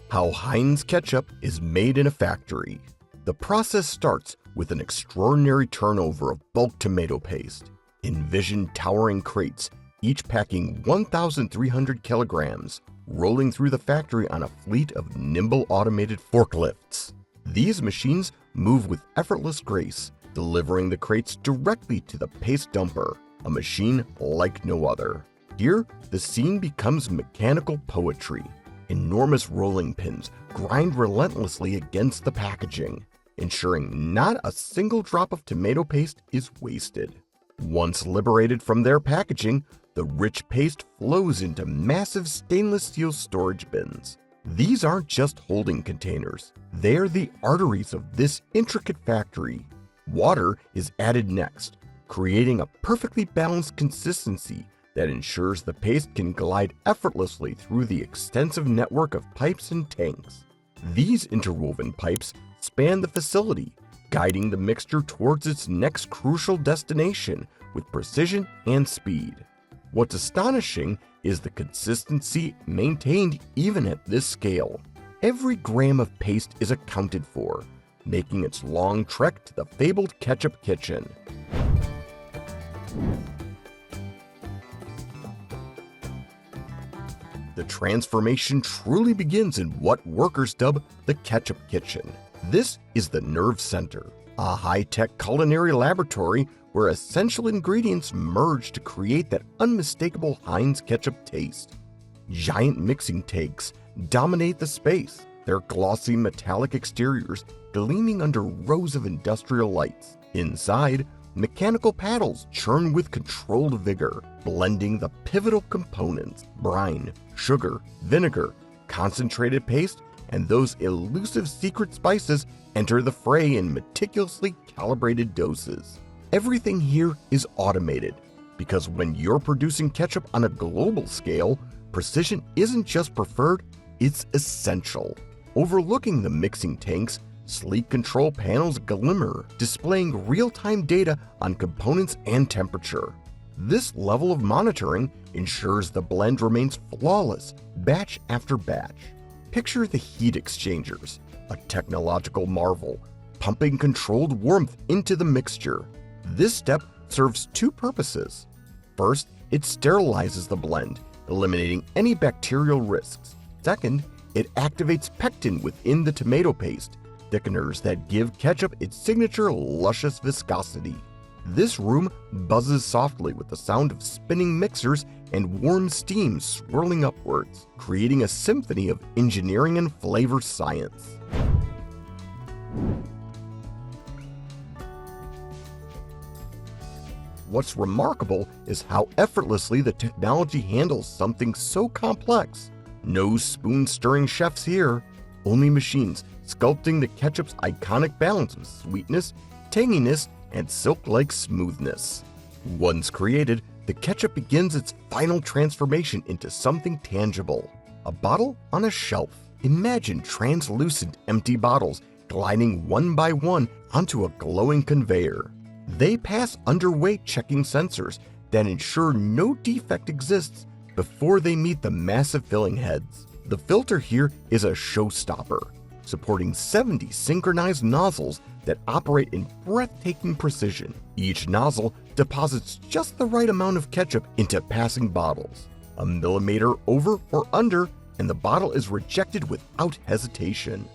How Heinz Ketchup is made in a factory. The process starts with an extraordinary turnover of bulk tomato paste. Envision towering crates, each packing 1,300 kilograms, rolling through the factory on a fleet of nimble automated forklifts. These machines move with effortless grace, delivering the crates directly to the paste dumper, a machine like no other. Here, the scene becomes mechanical poetry. Enormous rolling pins grind relentlessly against the packaging, ensuring not a single drop of tomato paste is wasted. Once liberated from their packaging, the rich paste flows into massive stainless steel storage bins. These aren't just holding containers, they're the arteries of this intricate factory. Water is added next, creating a perfectly balanced consistency that ensures the paste can glide effortlessly through the extensive network of pipes and tanks. These interwoven pipes span the facility, guiding the mixture towards its next crucial destination with precision and speed. What's astonishing is the consistency maintained even at this scale. Every gram of paste is accounted for, making its long trek to the fabled ketchup kitchen. The transformation truly begins in what workers dub the ketchup kitchen. This is the nerve center, a high-tech culinary laboratory where essential ingredients merge to create that unmistakable Heinz ketchup taste. Giant mixing tanks dominate the space, their glossy metallic exteriors gleaming under rows of industrial lights. Inside, mechanical paddles churn with controlled vigor, blending the pivotal components: brine, sugar, vinegar, concentrated paste, and those elusive secret spices enter the fray in meticulously calibrated doses. Everything here is automated, because when you're producing ketchup on a global scale, precision isn't just preferred, it's essential. Overlooking the mixing tanks, sleek control panels glimmer, displaying real-time data on components and temperature. This level of monitoring ensures the blend remains flawless batch after batch. Picture the heat exchangers, a technological marvel, pumping controlled warmth into the mixture. This step serves two purposes. First, it sterilizes the blend, eliminating any bacterial risks. Second, it activates pectin within the tomato paste, thickeners that give ketchup its signature luscious viscosity. This room buzzes softly with the sound of spinning mixers and warm steam swirling upwards, creating a symphony of engineering and flavor science. What's remarkable is how effortlessly the technology handles something so complex. No spoon-stirring chefs here, only machines sculpting the ketchup's iconic balance of sweetness, tanginess, and silk-like smoothness. Once created, the ketchup begins its final transformation into something tangible. A bottle on a shelf. Imagine translucent empty bottles gliding one by one onto a glowing conveyor. They pass underweight checking sensors that ensure no defect exists before they meet the massive filling heads. The filter here is a showstopper, supporting 70 synchronized nozzles that operate in breathtaking precision. Each nozzle deposits just the right amount of ketchup into passing bottles. A millimeter over or under, and the bottle is rejected without hesitation.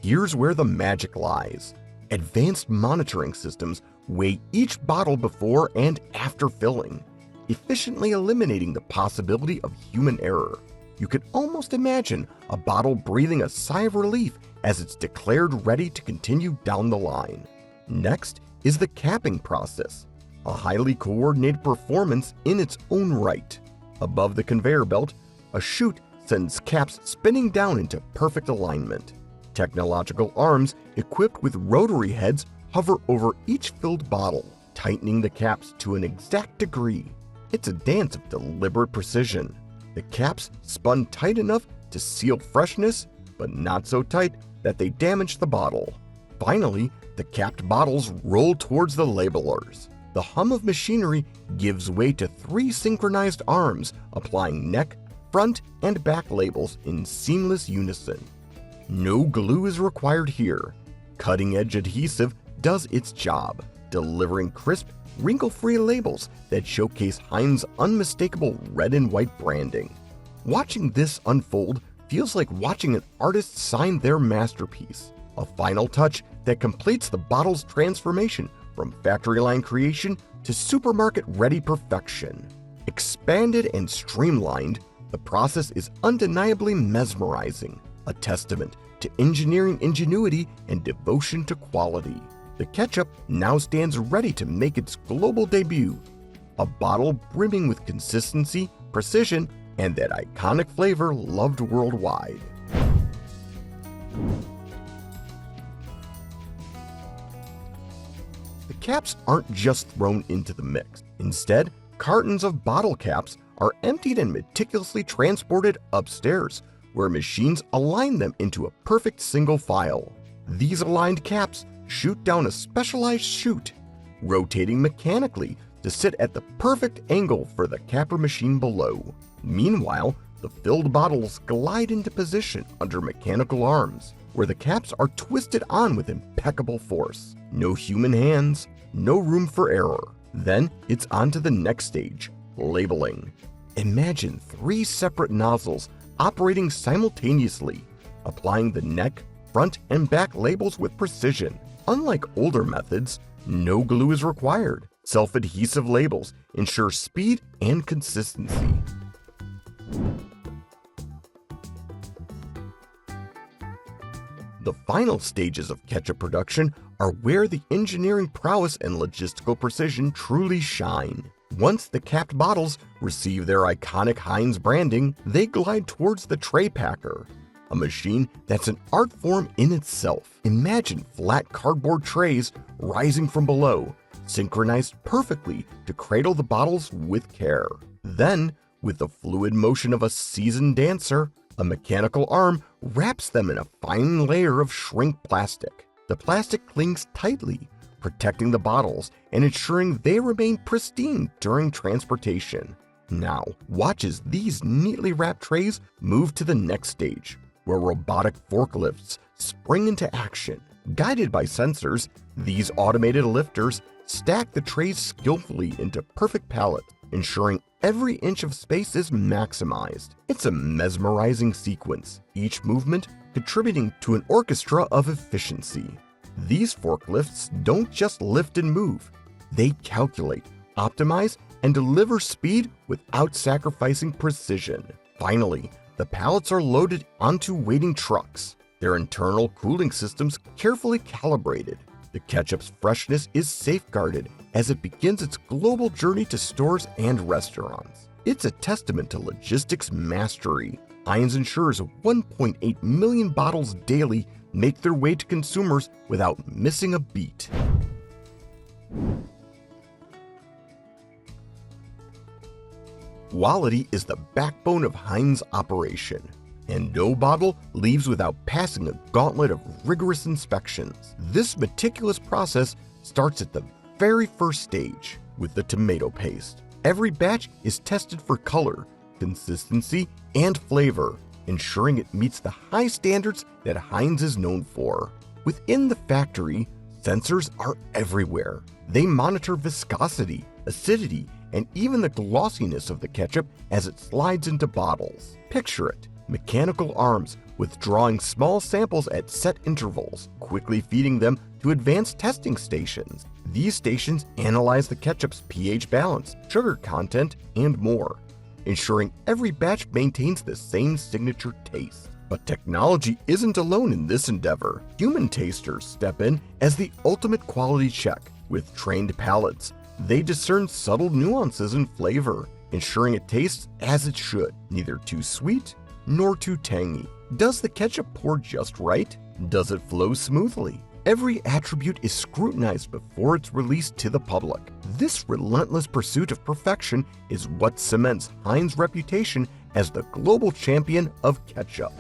Here's where the magic lies. Advanced monitoring systems weigh each bottle before and after filling, efficiently eliminating the possibility of human error. You can almost imagine a bottle breathing a sigh of relief as it's declared ready to continue down the line. Next is the capping process, a highly coordinated performance in its own right. Above the conveyor belt, a chute sends caps spinning down into perfect alignment. Technological arms equipped with rotary heads hover over each filled bottle, tightening the caps to an exact degree. It's a dance of deliberate precision. The caps spun tight enough to seal freshness, but not so tight that they damage the bottle. Finally, the capped bottles roll towards the labelers. The hum of machinery gives way to 3 synchronized arms applying neck, front, and back labels in seamless unison. No glue is required here. Cutting-edge adhesive does its job, delivering crisp, wrinkle-free labels that showcase Heinz' unmistakable red and white branding. Watching this unfold feels like watching an artist sign their masterpiece, a final touch that completes the bottle's transformation from factory line creation to supermarket-ready perfection. Expanded and streamlined, the process is undeniably mesmerizing, a testament to engineering ingenuity and devotion to quality. The ketchup now stands ready to make its global debut, a bottle brimming with consistency, precision, and that iconic flavor loved worldwide. The caps aren't just thrown into the mix. Instead, cartons of bottle caps are emptied and meticulously transported upstairs, where machines align them into a perfect single file. These aligned caps shoot down a specialized chute, rotating mechanically to sit at the perfect angle for the capper machine below. Meanwhile, the filled bottles glide into position under mechanical arms, where the caps are twisted on with impeccable force. No human hands, no room for error. Then it's on to the next stage, labeling. Imagine 3 separate nozzles operating simultaneously, applying the neck, front, and back labels with precision. Unlike older methods, no glue is required. Self-adhesive labels ensure speed and consistency. The final stages of ketchup production are where the engineering prowess and logistical precision truly shine. Once the capped bottles receive their iconic Heinz branding, they glide towards the tray packer, a machine that's an art form in itself. Imagine flat cardboard trays rising from below, synchronized perfectly to cradle the bottles with care. Then, with the fluid motion of a seasoned dancer, a mechanical arm wraps them in a fine layer of shrink plastic. The plastic clings tightly, protecting the bottles and ensuring they remain pristine during transportation. Now, watch as these neatly wrapped trays move to the next stage, where robotic forklifts spring into action. Guided by sensors, these automated lifters stack the trays skillfully into perfect pallets, ensuring every inch of space is maximized. It's a mesmerizing sequence, each movement contributing to an orchestra of efficiency. These forklifts don't just lift and move. They calculate, optimize, and deliver speed without sacrificing precision. Finally, the pallets are loaded onto waiting trucks, their internal cooling systems carefully calibrated. The ketchup's freshness is safeguarded as it begins its global journey to stores and restaurants. It's a testament to logistics mastery. Heinz ensures 1.8 million bottles daily make their way to consumers without missing a beat. Quality is the backbone of Heinz operation, and no bottle leaves without passing a gauntlet of rigorous inspections. This meticulous process starts at the very first stage with the tomato paste. Every batch is tested for color, consistency, and flavor, ensuring it meets the high standards that Heinz is known for. Within the factory, sensors are everywhere. They monitor viscosity, acidity, and even the glossiness of the ketchup as it slides into bottles. Picture it, mechanical arms withdrawing small samples at set intervals, quickly feeding them to advanced testing stations. These stations analyze the ketchup's pH balance, sugar content, and more, ensuring every batch maintains the same signature taste. But technology isn't alone in this endeavor. Human tasters step in as the ultimate quality check. With trained palates, they discern subtle nuances in flavor, ensuring it tastes as it should, neither too sweet nor too tangy. Does the ketchup pour just right? Does it flow smoothly? Every attribute is scrutinized before it's released to the public. This relentless pursuit of perfection is what cements Heinz's reputation as the global champion of ketchup.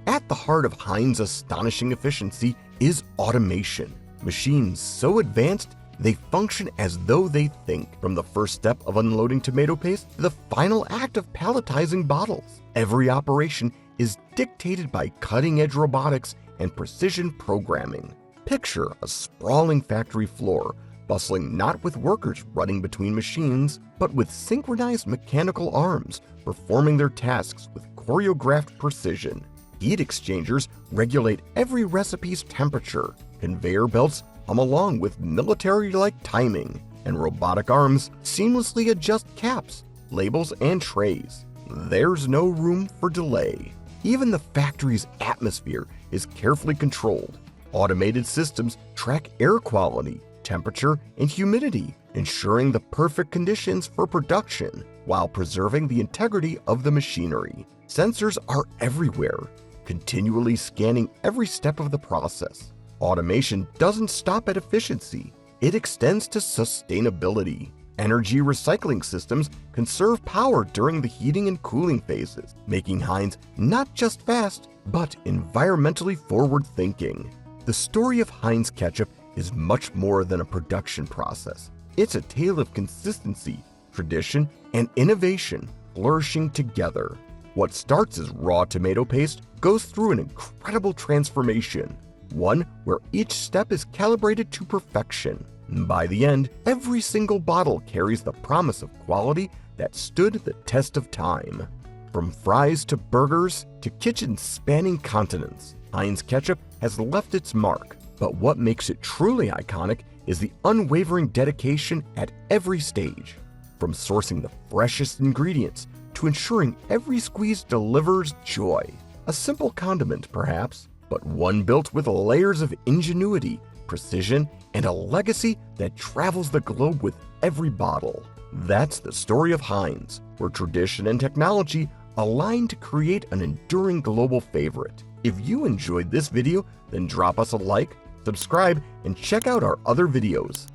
At the heart of Heinz's astonishing efficiency is automation. Machines so advanced They function as though they think, from the first step of unloading tomato paste to the final act of palletizing bottles. Every operation is dictated by cutting-edge robotics and precision programming. Picture a sprawling factory floor, bustling not with workers running between machines, but with synchronized mechanical arms performing their tasks with choreographed precision. Heat exchangers regulate every recipe's temperature, conveyor belts hum along with military-like timing, and robotic arms seamlessly adjust caps, labels, and trays. There's no room for delay. Even the factory's atmosphere is carefully controlled. Automated systems track air quality, temperature, and humidity, ensuring the perfect conditions for production while preserving the integrity of the machinery. Sensors are everywhere, continually scanning every step of the process. Automation doesn't stop at efficiency, it extends to sustainability. Energy recycling systems conserve power during the heating and cooling phases, making Heinz not just fast, but environmentally forward-thinking. The story of Heinz Ketchup is much more than a production process. It's a tale of consistency, tradition, and innovation flourishing together. What starts as raw tomato paste goes through an incredible transformation, one where each step is calibrated to perfection. By the end, every single bottle carries the promise of quality that stood the test of time. From fries to burgers to kitchens spanning continents, Heinz Ketchup has left its mark. But what makes it truly iconic is the unwavering dedication at every stage. From sourcing the freshest ingredients to ensuring every squeeze delivers joy. A simple condiment, perhaps, but one built with layers of ingenuity, precision, and a legacy that travels the globe with every bottle. That's the story of Heinz, where tradition and technology align to create an enduring global favorite. If you enjoyed this video, then drop us a like, subscribe, and check out our other videos.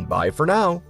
Bye for now.